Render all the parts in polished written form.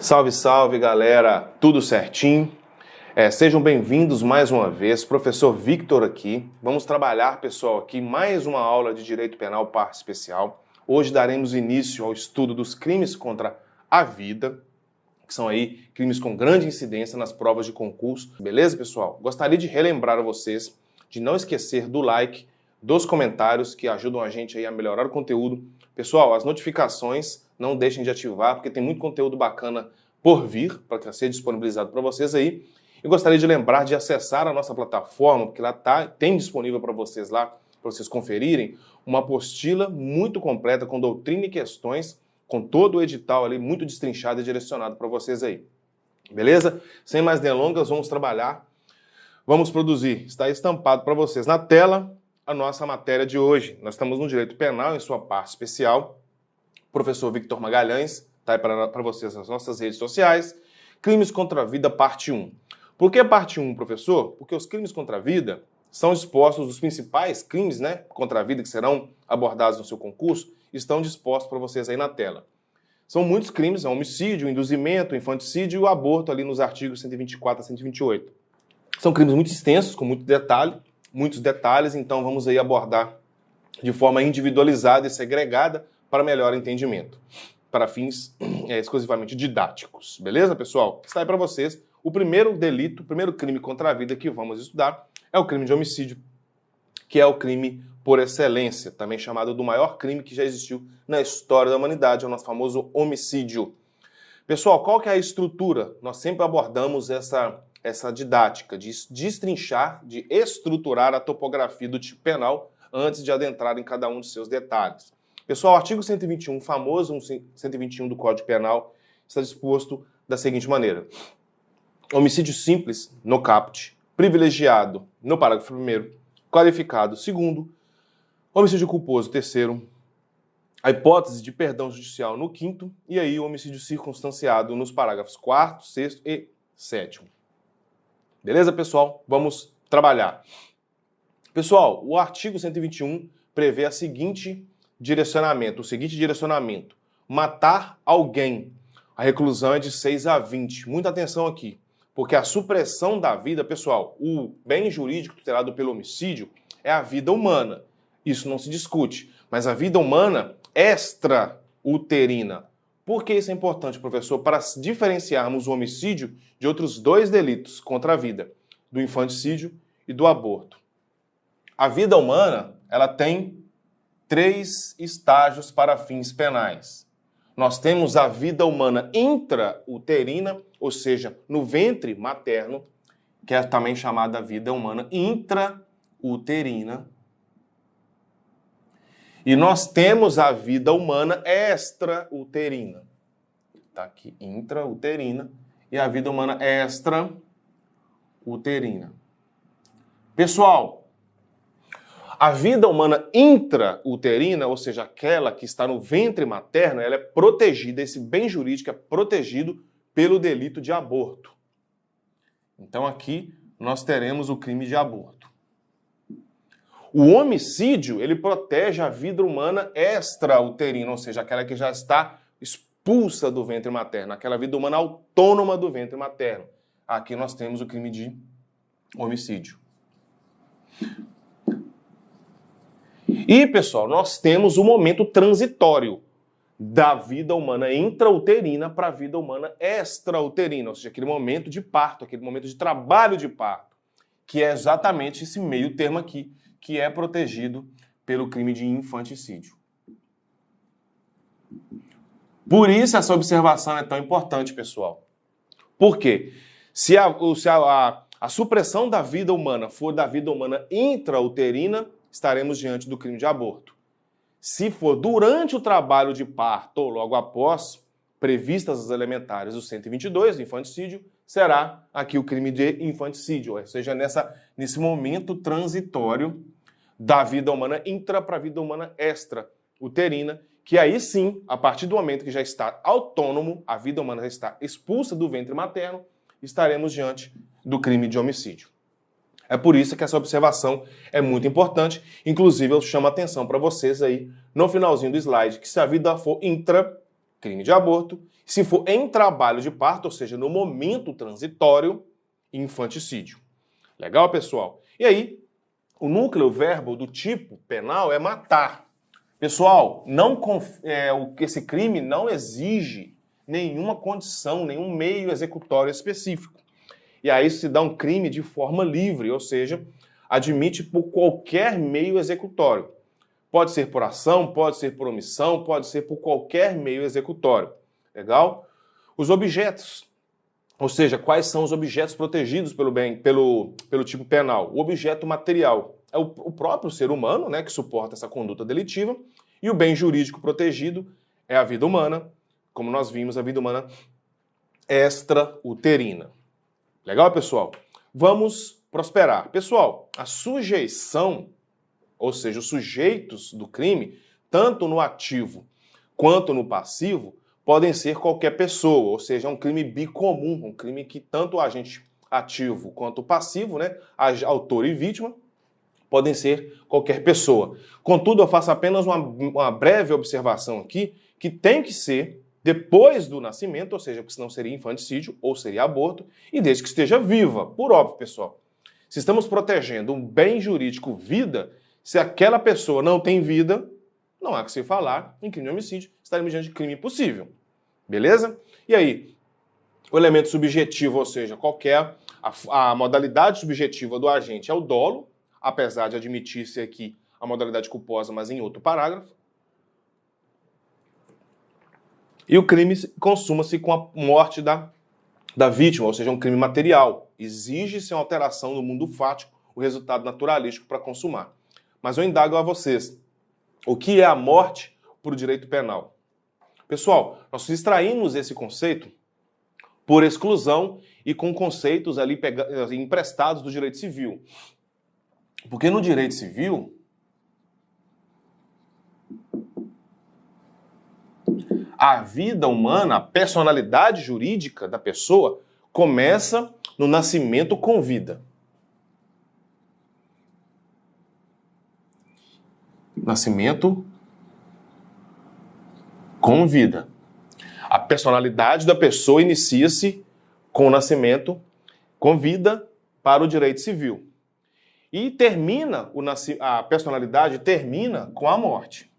Salve, salve, galera! Tudo certinho? Sejam bem-vindos mais uma vez, professor Victor aqui. Vamos trabalhar, pessoal, aqui mais uma aula de Direito Penal Parte Especial. Hoje daremos início ao estudo dos crimes contra a vida, que são aí crimes com grande incidência nas provas de concurso. Beleza, pessoal? Gostaria de relembrar a vocês de não esquecer do like, dos comentários, que ajudam a gente aí a melhorar o conteúdo. Pessoal, as notificações não deixem de ativar, porque tem muito conteúdo bacana por vir, para ser disponibilizado para vocês aí. Eu gostaria de lembrar de acessar a nossa plataforma, porque lá tem disponível para vocês lá, para vocês conferirem, uma apostila muito completa com doutrina e questões, com todo o edital ali, muito destrinchado e direcionado para vocês aí. Beleza? Sem mais delongas, vamos trabalhar. Vamos produzir. Está estampado para vocês na tela a nossa matéria de hoje. Nós estamos no Direito Penal, em sua parte especial. Professor Victor Magalhães, tá aí para vocês nas nossas redes sociais. Crimes contra a vida, parte 1. Por que parte 1, professor? Porque os crimes contra a vida são expostos, os principais crimes, né, contra a vida que serão abordados no seu concurso, estão dispostos para vocês aí na tela. São muitos crimes, é homicídio, induzimento, infanticídio e o aborto ali nos artigos 124 a 128. São crimes muito extensos, com muitos detalhes, então vamos aí abordar de forma individualizada e segregada para melhor entendimento, para fins exclusivamente didáticos. Beleza, pessoal? Está aí para vocês. O primeiro delito, o primeiro crime contra a vida que vamos estudar é o crime de homicídio, que é o crime por excelência, também chamado do maior crime que já existiu na história da humanidade, é o nosso famoso homicídio. Pessoal, qual que é a estrutura? Nós sempre abordamos essa didática de destrinchar, de estruturar a topografia do tipo penal antes de adentrar em cada um dos seus detalhes. Pessoal, o artigo 121, famoso 121 do Código Penal, está disposto da seguinte maneira. Homicídio simples, no caput, privilegiado, no parágrafo 1º, qualificado, 2º, homicídio culposo, 3º, a hipótese de perdão judicial no 5º, e aí o homicídio circunstanciado nos parágrafos 4º, 6º e 7º. Beleza, pessoal? Vamos trabalhar. Pessoal, o artigo 121 prevê o seguinte direcionamento. Matar alguém. A reclusão é de 6 a 20. Muita atenção aqui, porque a supressão da vida, pessoal, o bem jurídico tutelado pelo homicídio é a vida humana. Isso não se discute. Mas a vida humana extrauterina. Por que isso é importante, professor? Para diferenciarmos o homicídio de outros dois delitos contra a vida, do infanticídio e do aborto. A vida humana, ela tem 3 estágios para fins penais. Nós temos a vida humana intrauterina, ou seja, no ventre materno, que é também chamada vida humana intrauterina. E nós temos a vida humana extrauterina. Está aqui, intrauterina, e a vida humana extrauterina. Pessoal, a vida humana intrauterina, ou seja, aquela que está no ventre materno, ela é protegida, esse bem jurídico é protegido pelo delito de aborto. Então aqui nós teremos o crime de aborto. O homicídio, ele protege a vida humana extrauterina, ou seja, aquela que já está expulsa do ventre materno, aquela vida humana autônoma do ventre materno. Aqui nós temos o crime de homicídio. E, pessoal, nós temos o momento transitório da vida humana intrauterina para a vida humana extrauterina, ou seja, aquele momento de parto, aquele momento de trabalho de parto, que é exatamente esse meio termo aqui, que é protegido pelo crime de infanticídio. Por isso essa observação é tão importante, pessoal. Por quê? Se a supressão da vida humana for da vida humana intrauterina, estaremos diante do crime de aborto. Se for durante o trabalho de parto ou logo após, previstas as elementares do 122, do infanticídio, será aqui o crime de infanticídio, ou seja, nesse momento transitório da vida humana intra para a vida humana extrauterina, que aí sim, a partir do momento que já está autônomo, a vida humana já está expulsa do ventre materno, estaremos diante do crime de homicídio. É por isso que essa observação é muito importante. Inclusive, eu chamo a atenção para vocês aí, no finalzinho do slide, que se a vida for intra, crime de aborto. Se for em trabalho de parto, ou seja, no momento transitório, infanticídio. Legal, pessoal? E aí, o núcleo verbo do tipo penal é matar. Pessoal, esse crime não exige nenhuma condição, nenhum meio executório específico. E aí se dá um crime de forma livre, ou seja, admite por qualquer meio executório. Pode ser por ação, pode ser por omissão, pode ser por qualquer meio executório. Legal? Os objetos, ou seja, quais são os objetos protegidos pelo tipo penal? O objeto material é o próprio ser humano, né, que suporta essa conduta delitiva, e o bem jurídico protegido é a vida humana, como nós vimos, a vida humana extrauterina. Legal, pessoal? Vamos prosperar. Pessoal, a sujeição, ou seja, os sujeitos do crime, tanto no ativo quanto no passivo, podem ser qualquer pessoa, ou seja, é um crime bicomum, um crime que tanto o agente ativo quanto o passivo, né, autor e vítima, podem ser qualquer pessoa. Contudo, eu faço apenas uma breve observação aqui, que tem que ser depois do nascimento, ou seja, porque senão seria infanticídio ou seria aborto, e desde que esteja viva, por óbvio, pessoal. Se estamos protegendo um bem jurídico vida, se aquela pessoa não tem vida, não há que se falar em crime de homicídio, estaremos diante de crime impossível. Beleza? E aí, o elemento subjetivo, ou seja, a modalidade subjetiva do agente é o dolo, apesar de admitir-se aqui a modalidade culposa, mas em outro parágrafo. E o crime consuma-se com a morte da vítima, ou seja, um crime material. Exige-se uma alteração no mundo fático, o resultado naturalístico para consumar. Mas eu indago a vocês, o que é a morte por direito penal? Pessoal, nós extraímos esse conceito por exclusão e com conceitos ali emprestados do direito civil. Porque no direito civil, a vida humana, a personalidade jurídica da pessoa começa no nascimento com vida. Nascimento com vida. A personalidade da pessoa inicia-se com o nascimento, com vida para o direito civil. E a personalidade termina com a morte.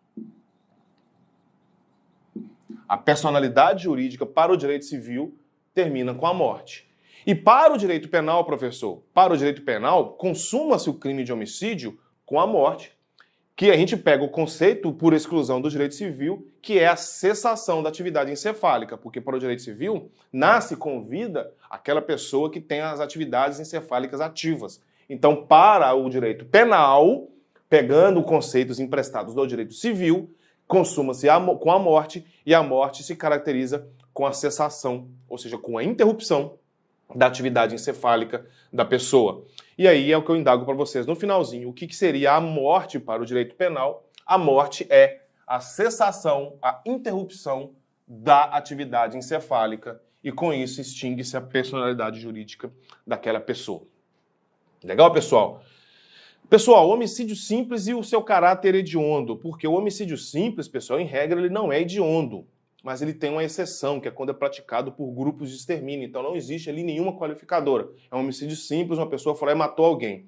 A personalidade jurídica para o direito civil termina com a morte. E para o direito penal, professor, para o direito penal, consuma-se o crime de homicídio com a morte, que a gente pega o conceito por exclusão do direito civil, que é a cessação da atividade encefálica, porque para o direito civil nasce com vida aquela pessoa que tem as atividades encefálicas ativas. Então, para o direito penal, pegando conceitos emprestados do direito civil, consuma-se com a morte, e a morte se caracteriza com a cessação, ou seja, com a interrupção da atividade encefálica da pessoa. E aí é o que eu indago para vocês no finalzinho. O que seria a morte para o direito penal? A morte é a cessação, a interrupção da atividade encefálica, e com isso extingue-se a personalidade jurídica daquela pessoa. Legal, pessoal? Pessoal, o homicídio simples e o seu caráter hediondo, porque o homicídio simples, pessoal, em regra, ele não é hediondo, mas ele tem uma exceção, que é quando é praticado por grupos de extermínio, então não existe ali nenhuma qualificadora. É um homicídio simples, uma pessoa foi lá e matou alguém.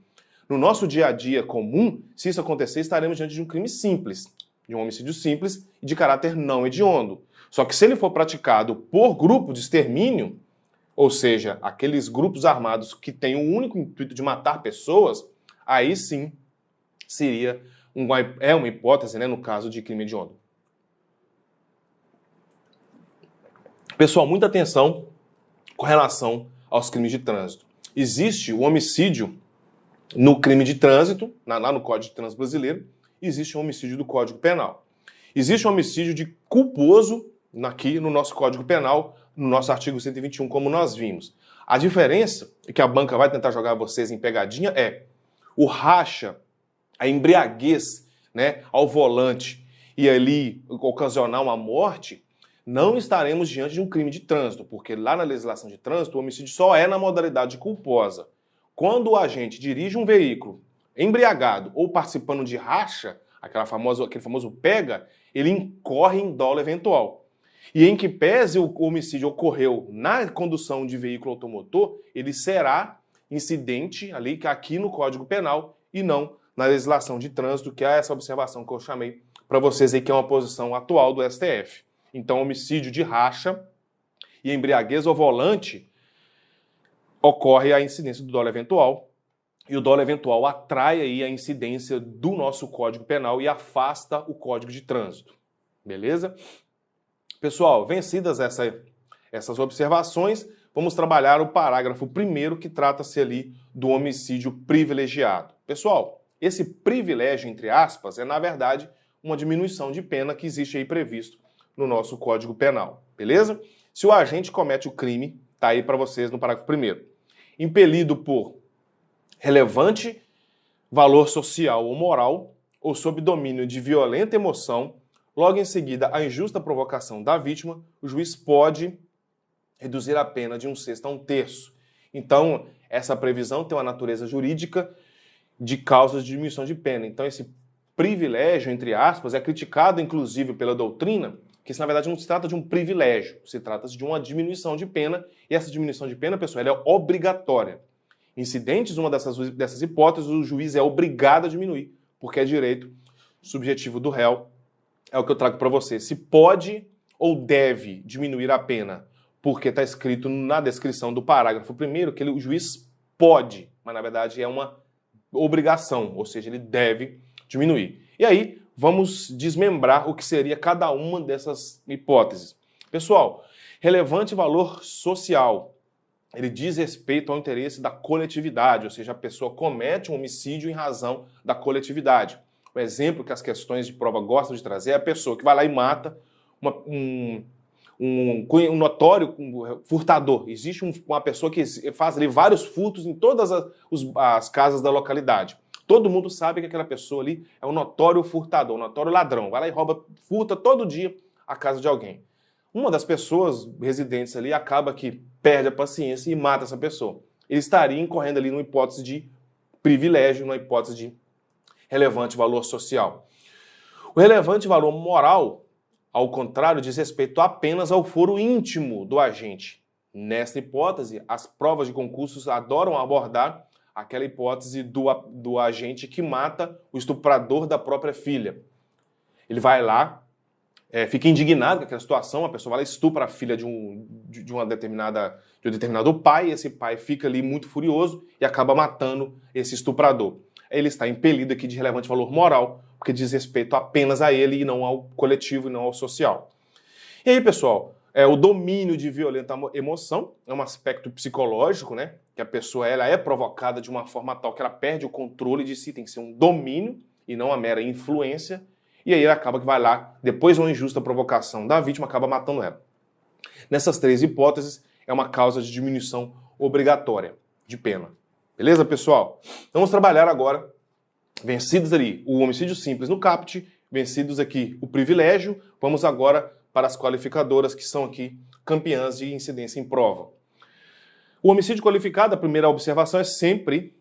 No nosso dia a dia comum, se isso acontecer, estaremos diante de um crime simples, de um homicídio simples e de caráter não hediondo. Só que se ele for praticado por grupo de extermínio, ou seja, aqueles grupos armados que têm o único intuito de matar pessoas, aí sim seria uma hipótese, né, no caso de crime hediondo. Pessoal, muita atenção com relação aos crimes de trânsito. Existe o homicídio no crime de trânsito, lá no Código de Trânsito Brasileiro, existe um homicídio do Código Penal. Existe um homicídio de culposo aqui no nosso Código Penal, no nosso artigo 121, como nós vimos. A diferença, que a banca vai tentar jogar vocês em pegadinha, é o racha, a embriaguez, né, ao volante e ali ocasionar uma morte, não estaremos diante de um crime de trânsito, porque lá na legislação de trânsito o homicídio só é na modalidade culposa. Quando o agente dirige um veículo embriagado ou participando de racha, aquele famoso pega, ele incorre em dolo eventual. E em que pese o homicídio ocorreu na condução de veículo automotor, ele será incidente ali aqui no Código Penal e não na legislação de trânsito, que é essa observação que eu chamei para vocês aí, que é uma posição atual do STF. Então, homicídio de racha e embriaguez ao volante ocorre a incidência do dolo eventual, e o dolo eventual atrai aí a incidência do nosso Código Penal e afasta o Código de Trânsito. Beleza? Pessoal, vencidas essas observações, vamos trabalhar o parágrafo 1º, que trata-se ali do homicídio privilegiado. Pessoal, esse privilégio, entre aspas, é, na verdade, uma diminuição de pena que existe aí previsto no nosso Código Penal. Beleza? Se o agente comete o crime, tá aí para vocês no parágrafo 1º, impelido por relevante valor social ou moral, ou sob domínio de violenta emoção, logo em seguida a injusta provocação da vítima, o juiz pode reduzir a pena de 1/6 a 1/3. Então, essa previsão tem uma natureza jurídica de causas de diminuição de pena. Então, esse privilégio, entre aspas, é criticado, inclusive, pela doutrina, que isso, na verdade, não se trata de um privilégio, se trata de uma diminuição de pena, e essa diminuição de pena, pessoal, ela é obrigatória. Incidentes, uma dessas hipóteses, o juiz é obrigado a diminuir, porque é direito subjetivo do réu. É o que eu trago para você. Se pode ou deve diminuir a pena, porque está escrito na descrição do parágrafo 1º que o juiz pode, mas na verdade é uma obrigação, ou seja, ele deve diminuir. E aí, vamos desmembrar o que seria cada uma dessas hipóteses. Pessoal, relevante valor social. Ele diz respeito ao interesse da coletividade, ou seja, a pessoa comete um homicídio em razão da coletividade. O exemplo que as questões de prova gostam de trazer é a pessoa que vai lá e mata um notório furtador. Existe uma pessoa que faz ali vários furtos em todas as casas da localidade. Todo mundo sabe que aquela pessoa ali é um notório furtador, um notório ladrão. Vai lá e furta todo dia a casa de alguém. Uma das pessoas residentes ali acaba que perde a paciência e mata essa pessoa. Ele estaria incorrendo ali numa hipótese de privilégio, numa hipótese de relevante valor social. O relevante valor moral, ao contrário, diz respeito apenas ao foro íntimo do agente. Nesta hipótese, as provas de concursos adoram abordar aquela hipótese do agente que mata o estuprador da própria filha. Ele vai lá, fica indignado com aquela situação, a pessoa vai lá e estupra a filha de um determinado pai, e esse pai fica ali muito furioso e acaba matando esse estuprador. Ele está impelido aqui de relevante valor moral, porque diz respeito apenas a ele e não ao coletivo e não ao social. E aí, pessoal, o domínio de violenta emoção é um aspecto psicológico, né? Que a pessoa ela é provocada de uma forma tal que ela perde o controle de si, tem que ser um domínio e não uma mera influência. E aí acaba que vai lá, depois de uma injusta provocação da vítima, acaba matando ela. Nessas 3 hipóteses, é uma causa de diminuição obrigatória de pena. Beleza, pessoal? Vamos trabalhar agora, vencidos ali o homicídio simples no CAPT, vencidos aqui o privilégio, vamos agora para as qualificadoras, que são aqui campeãs de incidência em prova. O homicídio qualificado, a primeira observação é sempre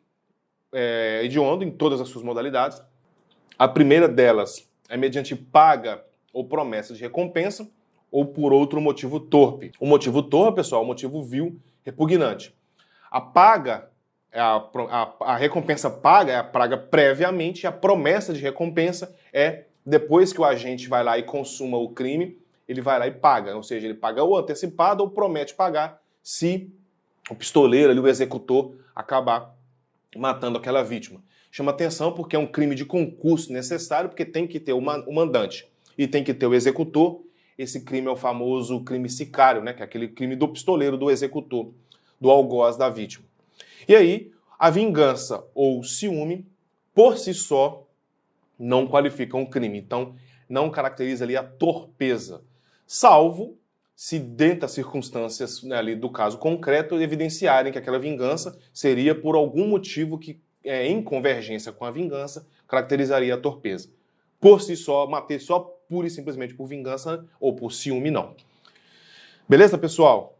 hediondo em todas as suas modalidades. A primeira delas é mediante paga ou promessa de recompensa ou por outro motivo torpe. O motivo torpe, pessoal, é o motivo vil, repugnante. A paga, a recompensa paga é a paga previamente, e a promessa de recompensa é depois que o agente vai lá e consuma o crime, ele vai lá e paga. Ou seja, ele paga ou antecipado ou promete pagar se o pistoleiro, ali, o executor, acabar matando aquela vítima. Chama atenção porque é um crime de concurso necessário, porque tem que ter o mandante e tem que ter o executor. Esse crime é o famoso crime sicário, né? Que é aquele crime do pistoleiro, do executor, do algoz da vítima. E aí, a vingança ou o ciúme, por si só, não qualificam um crime. Então, não caracteriza ali a torpeza, salvo se dentro das circunstâncias, né, ali do caso concreto, evidenciarem que aquela vingança seria por algum motivo que em convergência com a vingança, caracterizaria a torpeza. Por si só, matar só pura e simplesmente por vingança ou por ciúme, não. Beleza, pessoal?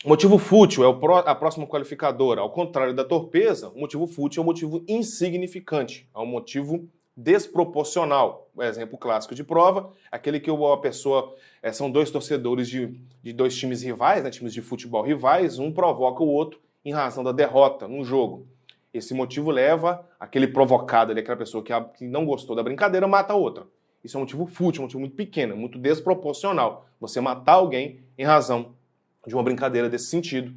Motivo fútil é a próxima qualificadora. Ao contrário da torpeza, o motivo fútil é um motivo insignificante. É um motivo desproporcional. O exemplo clássico de prova, aquele que a pessoa, são dois torcedores de dois times rivais, né, times de futebol rivais, um provoca o outro em razão da derrota num jogo. Esse motivo leva aquele provocado ali, aquela pessoa que não gostou da brincadeira, mata a outra. Isso é um motivo fútil, um motivo muito pequeno, muito desproporcional. Você matar alguém em razão de uma brincadeira desse sentido.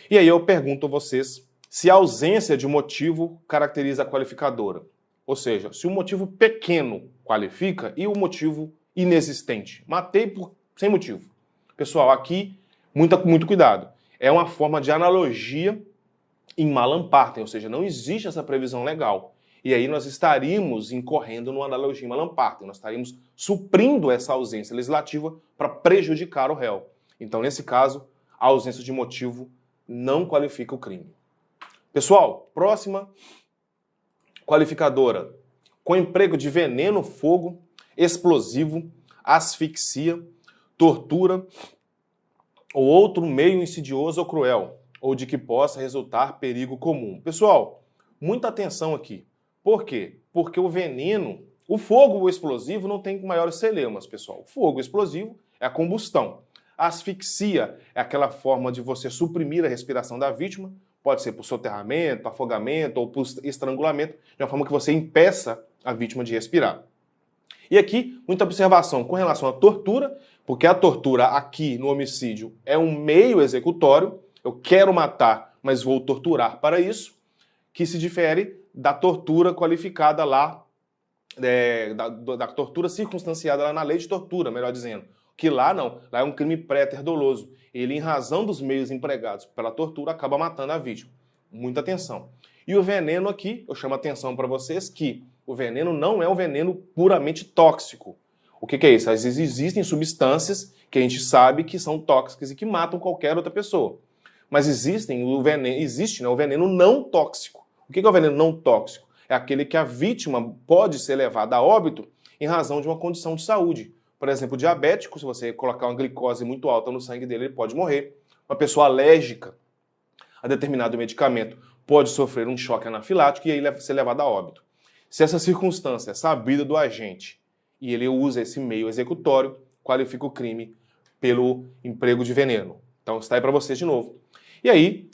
E aí eu pergunto a vocês se a ausência de motivo caracteriza a qualificadora. Ou seja, se o motivo pequeno qualifica e o motivo inexistente. Matei sem motivo. Pessoal, aqui, muito cuidado. É uma forma de analogia em Malam Partem, ou seja, não existe essa previsão legal. E aí nós estaríamos incorrendo numa analogia em Malam Partem, nós estaríamos suprindo essa ausência legislativa para prejudicar o réu. Então, nesse caso, a ausência de motivo não qualifica o crime. Pessoal, próxima qualificadora. Com emprego de veneno, fogo, explosivo, asfixia, tortura ou outro meio insidioso ou cruel, ou de que possa resultar perigo comum. Pessoal, muita atenção aqui. Por quê? Porque o veneno, o fogo ou o explosivo não tem maiores celeumas, pessoal. O fogo e o explosivo é a combustão. A asfixia é aquela forma de você suprimir a respiração da vítima, pode ser por soterramento, afogamento ou por estrangulamento, de uma forma que você impeça a vítima de respirar. E aqui, muita observação com relação à tortura, porque a tortura aqui no homicídio é um meio executório, eu quero matar, mas vou torturar para isso, que se difere da tortura qualificada lá, da tortura circunstanciada lá na lei de tortura, melhor dizendo. Que lá não, lá é um crime préter doloso. Ele, em razão dos meios empregados pela tortura, acaba matando a vítima. Muita atenção. E o veneno aqui, eu chamo a atenção para vocês que o veneno não é um veneno puramente tóxico. O que é isso? Às vezes existem substâncias que a gente sabe que são tóxicas e que matam qualquer outra pessoa. Mas existe o veneno não tóxico. O que é o veneno não tóxico? É aquele que a vítima pode ser levada a óbito em razão de uma condição de saúde. Por exemplo, diabético, se você colocar uma glicose muito alta no sangue dele, ele pode morrer. Uma pessoa alérgica a determinado medicamento pode sofrer um choque anafilático e aí ser levado a óbito. Se essa circunstância é sabida do agente e ele usa esse meio executório, qualifica o crime pelo emprego de veneno. Então está aí para vocês de novo. E aí,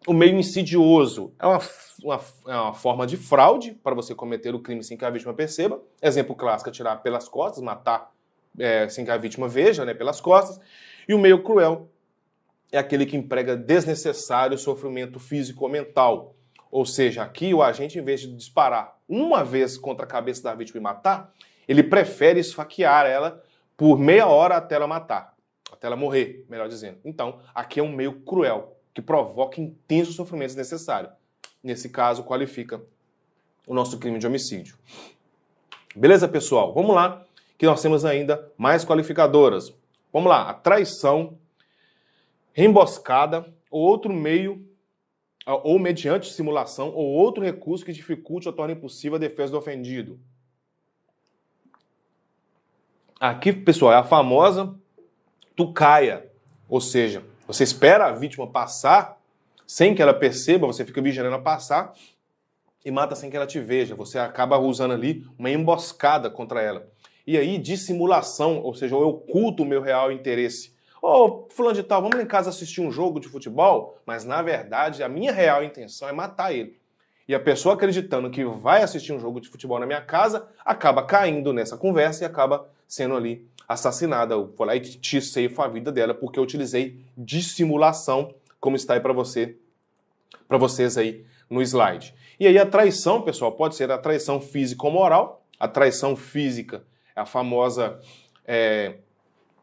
o meio insidioso é uma forma de fraude para você cometer o crime sem que a vítima perceba. Exemplo clássico, atirar pelas costas, matar sem que a vítima veja, né, pelas costas. E o meio cruel é aquele que emprega desnecessário sofrimento físico ou mental. Ou seja, aqui o agente, em vez de disparar uma vez contra a cabeça da vítima e matar, ele prefere esfaquear ela por meia hora até ela matar, até ela morrer, melhor dizendo. Então, aqui é um meio cruel, que provoca intenso sofrimento desnecessário. Nesse caso, qualifica o nosso crime de homicídio. Beleza, pessoal? Vamos lá, que nós temos ainda mais qualificadoras. Vamos lá, a traição, emboscada ou outro meio, ou mediante simulação ou outro recurso que dificulte ou torne impossível a defesa do ofendido. Aqui, pessoal, é a famosa tucaia, ou seja, você espera a vítima passar sem que ela perceba, você fica vigiando ela passar e mata sem que ela te veja. Você acaba usando ali uma emboscada contra ela. E aí, dissimulação, ou seja, eu oculto o meu real interesse. Ô, fulano de tal, vamos lá em casa assistir um jogo de futebol? Mas, na verdade, a minha real intenção é matar ele. E a pessoa acreditando que vai assistir um jogo de futebol na minha casa, acaba caindo nessa conversa e acaba sendo ali assassinada. Eu vou lá e te ceifo a vida dela porque eu utilizei dissimulação, como está aí para vocês aí no slide. E aí a traição, pessoal, pode ser a traição física ou moral. A traição física é a famosa...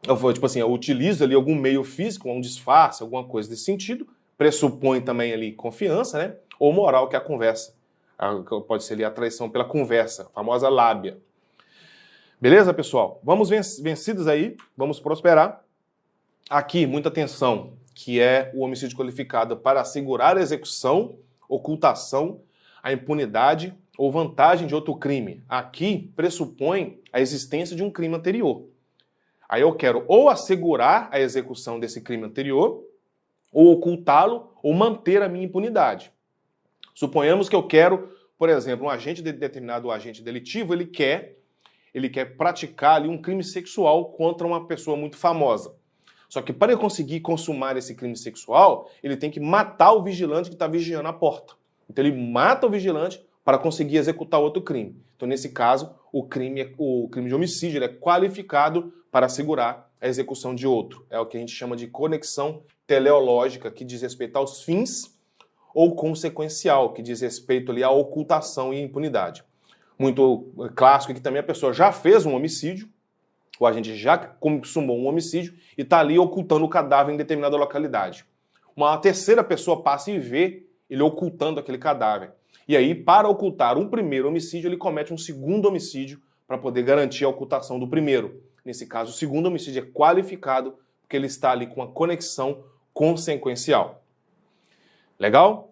eu utilizo ali algum meio físico, um disfarce, alguma coisa desse sentido. Pressupõe também ali confiança, né? Ou moral, que é a conversa. Pode ser ali a traição pela conversa, a famosa lábia. Beleza, pessoal? Vamos vencidos aí, vamos prosperar. Aqui, muita atenção, que é o homicídio qualificado para assegurar a execução, ocultação, a impunidade ou vantagem de outro crime. Aqui pressupõe a existência de um crime anterior. Aí eu quero ou assegurar a execução desse crime anterior, ou ocultá-lo, ou manter a minha impunidade. Suponhamos que eu quero, por exemplo, determinado agente delitivo, ele quer praticar ali um crime sexual contra uma pessoa muito famosa. Só que para ele conseguir consumar esse crime sexual, ele tem que matar o vigilante que está vigiando a porta. Então ele mata o vigilante para conseguir executar outro crime. Então, nesse caso, o crime de homicídio ele é qualificado para assegurar a execução de outro. É o que a gente chama de conexão teleológica, que diz respeito aos fins, ou consequencial, que diz respeito ali à ocultação e impunidade. Muito clássico que também a pessoa já fez um homicídio, o agente já consumou um homicídio e está ali ocultando o cadáver em determinada localidade. Uma terceira pessoa passa e vê ele ocultando aquele cadáver. E aí, para ocultar um primeiro homicídio, ele comete um segundo homicídio para poder garantir a ocultação do primeiro. Nesse caso, o segundo homicídio é qualificado porque ele está ali com uma conexão consequencial. Legal?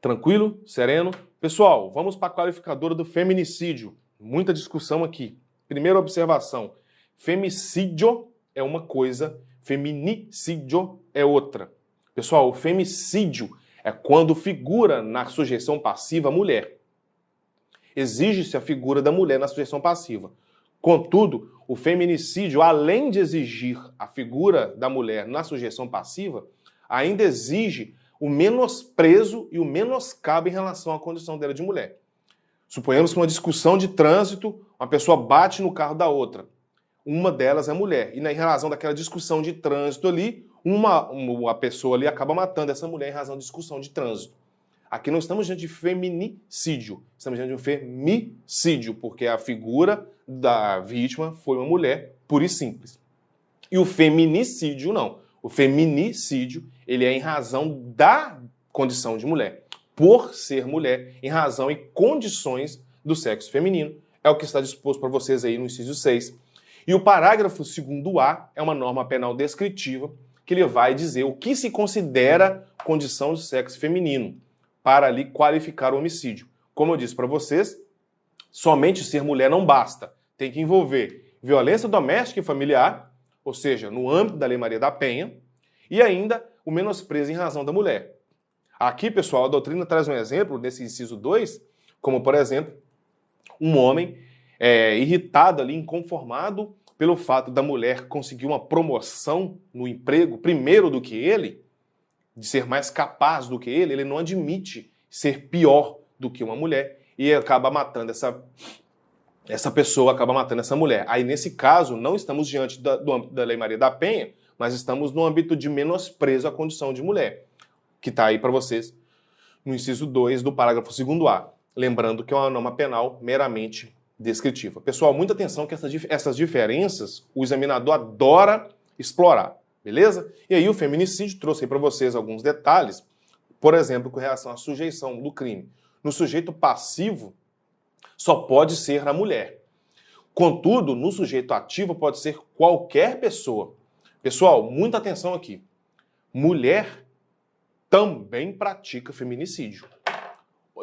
Tranquilo? Sereno? Pessoal, vamos para a qualificadora do feminicídio. Muita discussão aqui. Primeira observação. Femicídio é uma coisa, feminicídio é outra. Pessoal, o femicídio é quando figura na sujeição passiva a mulher. Exige-se a figura da mulher na sujeição passiva. Contudo, o feminicídio, além de exigir a figura da mulher na sujeição passiva, ainda exige o menosprezo e o menoscabo em relação à condição dela de mulher. Suponhamos que uma discussão de trânsito, uma pessoa bate no carro da outra. Uma delas é mulher. E em razão daquela discussão de trânsito ali, uma pessoa ali acaba matando essa mulher em razão de discussão de trânsito. Aqui não estamos diante de feminicídio, estamos diante de um femicídio, porque a figura da vítima foi uma mulher pura e simples. E o feminicídio não. O feminicídio, ele é em razão da condição de mulher. Por ser mulher, em razão e condições do sexo feminino. É o que está disposto para vocês aí no inciso 6. E o parágrafo 2º-A é uma norma penal descritiva que ele vai dizer o que se considera condição de sexo feminino para ali qualificar o homicídio. Como eu disse para vocês, somente ser mulher não basta. Tem que envolver violência doméstica e familiar, ou seja, no âmbito da Lei Maria da Penha, e ainda o menosprezo em razão da mulher. Aqui, pessoal, a doutrina traz um exemplo desse inciso 2, como, por exemplo, um homem irritado ali, inconformado pelo fato da mulher conseguir uma promoção no emprego primeiro do que ele, de ser mais capaz do que ele não admite ser pior do que uma mulher e acaba matando essa pessoa, acaba matando essa mulher. Aí, nesse caso, não estamos diante do âmbito da Lei Maria da Penha, mas estamos no âmbito de menosprezo à condição de mulher, que está aí para vocês no inciso 2 do parágrafo 2º-A. Lembrando que é uma norma penal meramente descritiva. Pessoal, muita atenção que essas diferenças o examinador adora explorar, beleza? E aí o feminicídio trouxe aí para vocês alguns detalhes, por exemplo, com relação à sujeição do crime. No sujeito passivo, só pode ser a mulher. Contudo, no sujeito ativo pode ser qualquer pessoa. Pessoal, muita atenção aqui. Mulher também pratica feminicídio.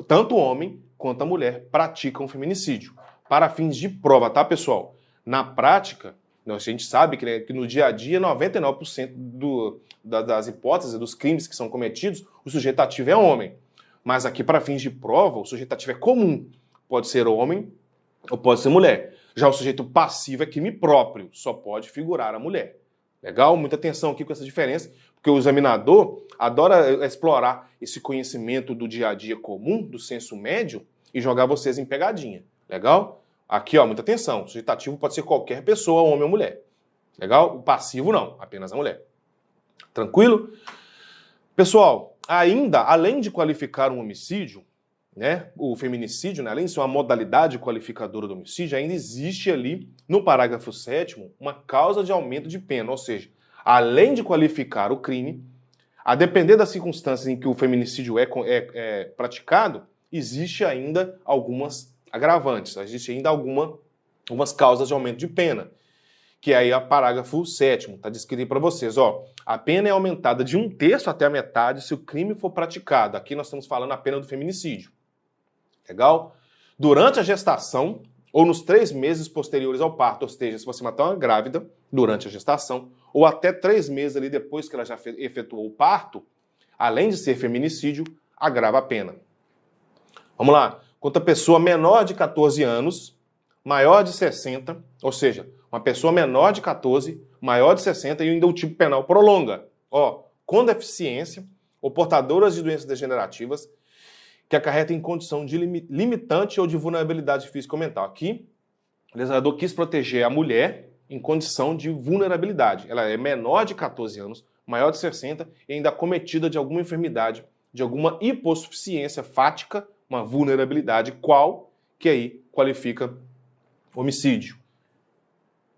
Tanto o homem quanto a mulher praticam feminicídio. Para fins de prova, tá, pessoal? Na prática, a gente sabe que no dia a dia, 99% das hipóteses, dos crimes que são cometidos, o sujeito ativo é homem. Mas aqui, para fins de prova, o sujeito ativo é comum. Pode ser homem ou pode ser mulher. Já o sujeito passivo é crime próprio, só pode figurar a mulher. Legal? Muita atenção aqui com essa diferença, porque o examinador adora explorar esse conhecimento do dia a dia comum, do senso médio, e jogar vocês em pegadinha. Legal? Aqui, ó, muita atenção. O sujeito ativo pode ser qualquer pessoa, homem ou mulher. Legal? O passivo não, apenas a mulher. Tranquilo? Pessoal, ainda, além de qualificar um homicídio, né, o feminicídio, né, além de ser uma modalidade qualificadora do homicídio, ainda existe ali, no parágrafo 7º, uma causa de aumento de pena. Ou seja, além de qualificar o crime, a depender das circunstâncias em que o feminicídio é praticado, existe ainda algumas agravantes, existe ainda algumas causas de aumento de pena, que aí é o parágrafo 7º, está descrito para vocês, ó, a pena é aumentada de 1/3 até a metade se o crime for praticado. Aqui nós estamos falando a pena do feminicídio. Legal? Durante a gestação ou nos 3 meses posteriores ao parto, ou seja, se você matar uma grávida durante a gestação, ou até 3 meses ali depois que ela já efetuou o parto, além de ser feminicídio, agrava a pena. Vamos lá. contra pessoa menor de 14 anos, maior de 60, ou seja, uma pessoa menor de 14, maior de 60 e ainda o tipo penal prolonga. Com deficiência ou portadoras de doenças degenerativas que acarretem condição de limitante ou de vulnerabilidade física ou mental. Aqui, o legislador quis proteger a mulher em condição de vulnerabilidade. Ela é menor de 14 anos, maior de 60 e ainda acometida de alguma enfermidade, de alguma hipossuficiência fática, uma vulnerabilidade, qual que aí qualifica homicídio.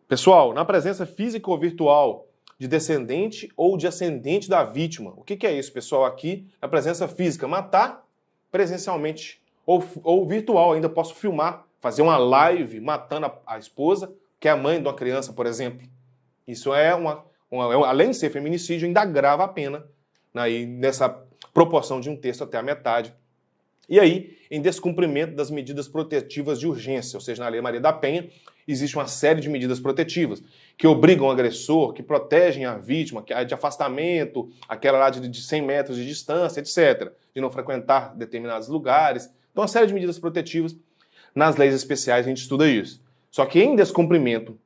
Pessoal, na presença física ou virtual de descendente ou de ascendente da vítima. O que é isso, pessoal? Aqui, na presença física, matar presencialmente ou virtual. Ainda posso filmar, fazer uma live matando a esposa, que é a mãe de uma criança, por exemplo. Isso é além de ser feminicídio, ainda agrava a pena, né, nessa proporção de 1/3 até a metade. E aí, em descumprimento das medidas protetivas de urgência, ou seja, na Lei Maria da Penha, existe uma série de medidas protetivas que obrigam o agressor, que protegem a vítima, que é de afastamento, aquela lá de 100 metros de distância, etc., de não frequentar determinados lugares. Então, uma série de medidas protetivas. Nas leis especiais a gente estuda isso. Só que em descumprimento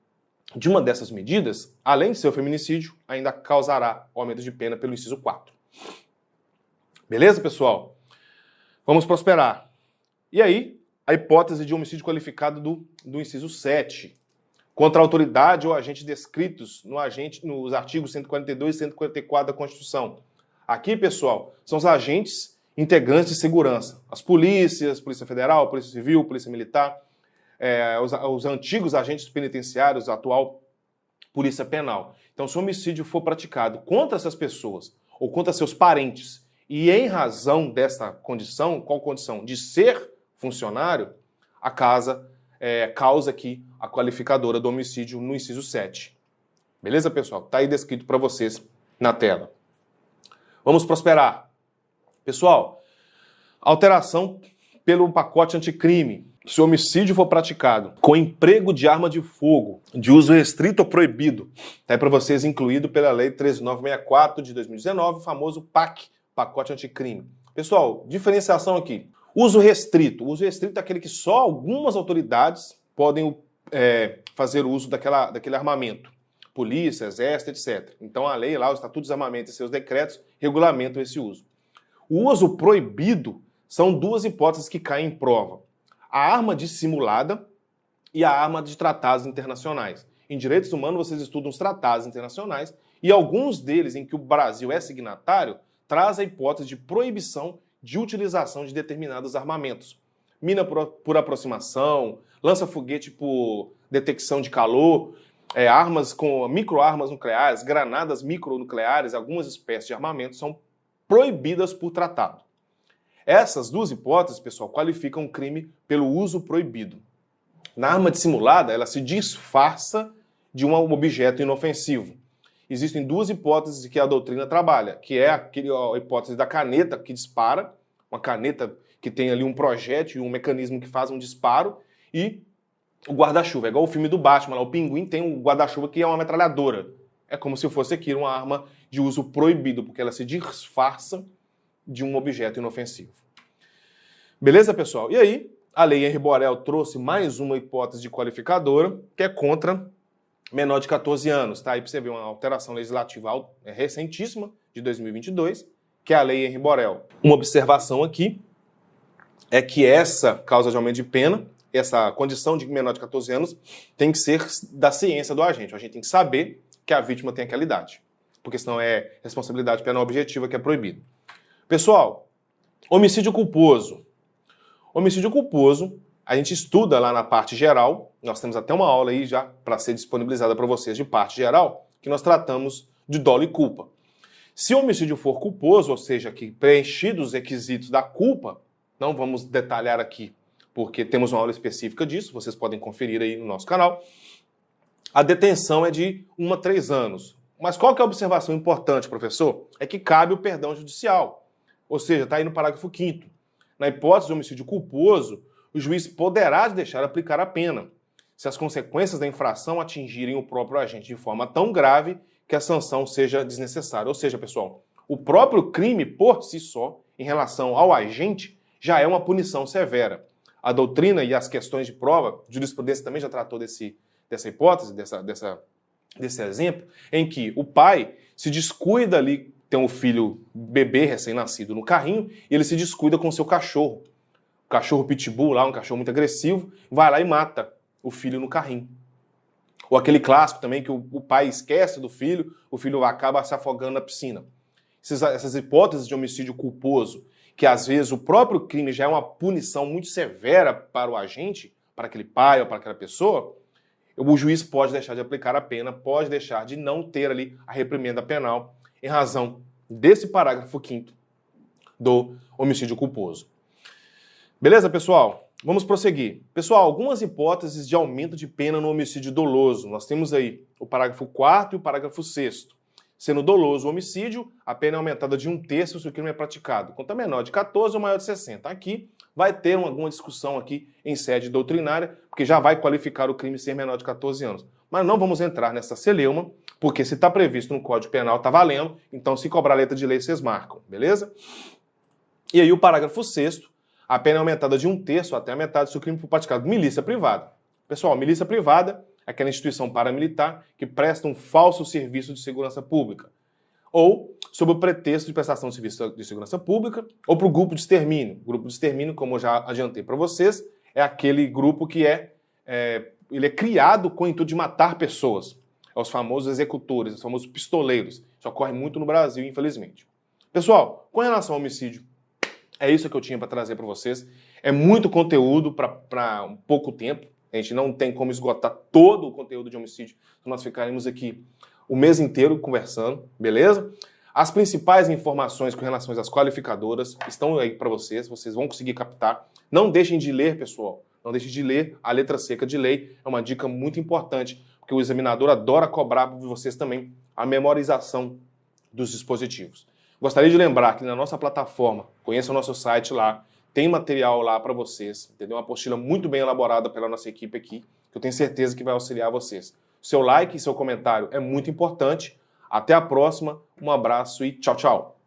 de uma dessas medidas, além de ser o feminicídio, ainda causará aumento de pena pelo inciso 4. Beleza, pessoal? Vamos prosperar. E aí, a hipótese de homicídio qualificado do inciso 7, contra a autoridade ou agente descritos nos artigos 142 e 144 da Constituição. Aqui, pessoal, são os agentes integrantes de segurança. As polícias, Polícia Federal, Polícia Civil, Polícia Militar, os antigos agentes penitenciários, a atual Polícia Penal. Então, se o homicídio for praticado contra essas pessoas ou contra seus parentes, e em razão dessa condição, qual condição? De ser funcionário, a causa aqui a qualificadora do homicídio no inciso 7. Beleza, pessoal? Está aí descrito para vocês na tela. Vamos prosperar. Pessoal, alteração pelo pacote anticrime. Se o homicídio for praticado com emprego de arma de fogo, de uso restrito ou proibido, está aí para vocês incluído pela Lei 13964 de 2019, o famoso PAC, pacote anticrime. Pessoal, diferenciação aqui. Uso restrito. O uso restrito é aquele que só algumas autoridades podem fazer uso daquele armamento. Polícia, exército, etc. Então a lei lá, o Estatuto de Desarmamento e seus decretos regulamentam esse uso. O uso proibido são duas hipóteses que caem em prova. A arma dissimulada e a arma de tratados internacionais. Em direitos humanos vocês estudam os tratados internacionais e alguns deles em que o Brasil é signatário traz a hipótese de proibição de utilização de determinados armamentos. Mina por aproximação, lança-foguete por detecção de calor, armas com microarmas nucleares, granadas micronucleares, algumas espécies de armamentos são proibidas por tratado. Essas duas hipóteses, pessoal, qualificam o crime pelo uso proibido. Na arma dissimulada, ela se disfarça de um objeto inofensivo. Existem duas hipóteses que a doutrina trabalha, que é a hipótese da caneta que dispara, uma caneta que tem ali um projétil e um mecanismo que faz um disparo, e o guarda-chuva. É igual o filme do Batman, lá, o Pinguim tem um guarda-chuva que é uma metralhadora. É como se fosse aqui uma arma de uso proibido, porque ela se disfarça de um objeto inofensivo. Beleza, pessoal? E aí, a Lei Henri Borel trouxe mais uma hipótese de qualificadora, que é contra menor de 14 anos, tá? Aí pra você ver uma alteração legislativa recentíssima, de 2022, que é a Lei Henri Borel. Uma observação aqui é que essa causa de aumento de pena, essa condição de menor de 14 anos, tem que ser da ciência do agente. O agente tem que saber que a vítima tem aquela idade, porque senão é responsabilidade penal objetiva que é proibido. Pessoal, homicídio culposo. Homicídio culposo, a gente estuda lá na parte geral, nós temos até uma aula aí já para ser disponibilizada para vocês de parte geral, que nós tratamos de dolo e culpa. Se o homicídio for culposo, ou seja, que preenchidos os requisitos da culpa, não vamos detalhar aqui, porque temos uma aula específica disso, vocês podem conferir aí no nosso canal, a detenção é de 1 a 3 anos. Mas qual que é a observação importante, professor? É que cabe o perdão judicial, ou seja, está aí no parágrafo 5º. Na hipótese de homicídio culposo, o juiz poderá deixar aplicar a pena, se as consequências da infração atingirem o próprio agente de forma tão grave que a sanção seja desnecessária. Ou seja, pessoal, o próprio crime por si só, em relação ao agente, já é uma punição severa. a doutrina e as questões de prova, a jurisprudência também já tratou dessa hipótese, desse exemplo, em que o pai se descuida ali, tem um filho bebê recém-nascido no carrinho, e ele se descuida com o seu cachorro. O cachorro pitbull lá, um cachorro muito agressivo, vai lá e mata o filho no carrinho. Ou aquele clássico também que o pai esquece do filho, o filho acaba se afogando na piscina. Essas hipóteses de homicídio culposo, que às vezes o próprio crime já é uma punição muito severa para o agente, para aquele pai ou para aquela pessoa, o juiz pode deixar de aplicar a pena, pode deixar de não ter ali a reprimenda penal em razão desse parágrafo 5º do homicídio culposo. Beleza, pessoal? Vamos prosseguir. Pessoal, algumas hipóteses de aumento de pena no homicídio doloso. Nós temos aí o parágrafo 4º e o parágrafo 6º. Sendo doloso o homicídio, a pena é aumentada de 1/3 se o crime é praticado contra menor de 14 ou maior de 60. Aqui vai ter alguma discussão aqui em sede doutrinária, porque já vai qualificar o crime ser menor de 14 anos. Mas não vamos entrar nessa celeuma, porque se está previsto no Código Penal, está valendo, então se cobrar letra de lei, vocês marcam, beleza? E aí o parágrafo 6º, a pena é aumentada de 1/3 até a metade se o crime for praticado milícia privada. Pessoal, milícia privada é aquela instituição paramilitar que presta um falso serviço de segurança pública, ou sob o pretexto de prestação de serviço de segurança pública, ou para o grupo de extermínio. O grupo de extermínio, como eu já adiantei para vocês, é aquele grupo que ele é criado com o intuito de matar pessoas. É os famosos executores, os famosos pistoleiros. Isso ocorre muito no Brasil, infelizmente. Pessoal, com relação ao homicídio, é isso que eu tinha para trazer para vocês. É muito conteúdo para um pouco tempo. A gente não tem como esgotar todo o conteúdo de homicídio. Então nós ficaremos aqui o mês inteiro conversando, beleza? As principais informações com relação às qualificadoras estão aí para vocês vão conseguir captar. Não deixem de ler, pessoal. Não deixem de ler a letra seca de lei. É uma dica muito importante, porque o examinador adora cobrar de vocês também a memorização dos dispositivos. Gostaria de lembrar que na nossa plataforma, conheça o nosso site lá, tem material lá para vocês, entendeu? Uma apostila muito bem elaborada pela nossa equipe aqui, que eu tenho certeza que vai auxiliar vocês. Seu like e seu comentário é muito importante. Até a próxima, um abraço e tchau, tchau!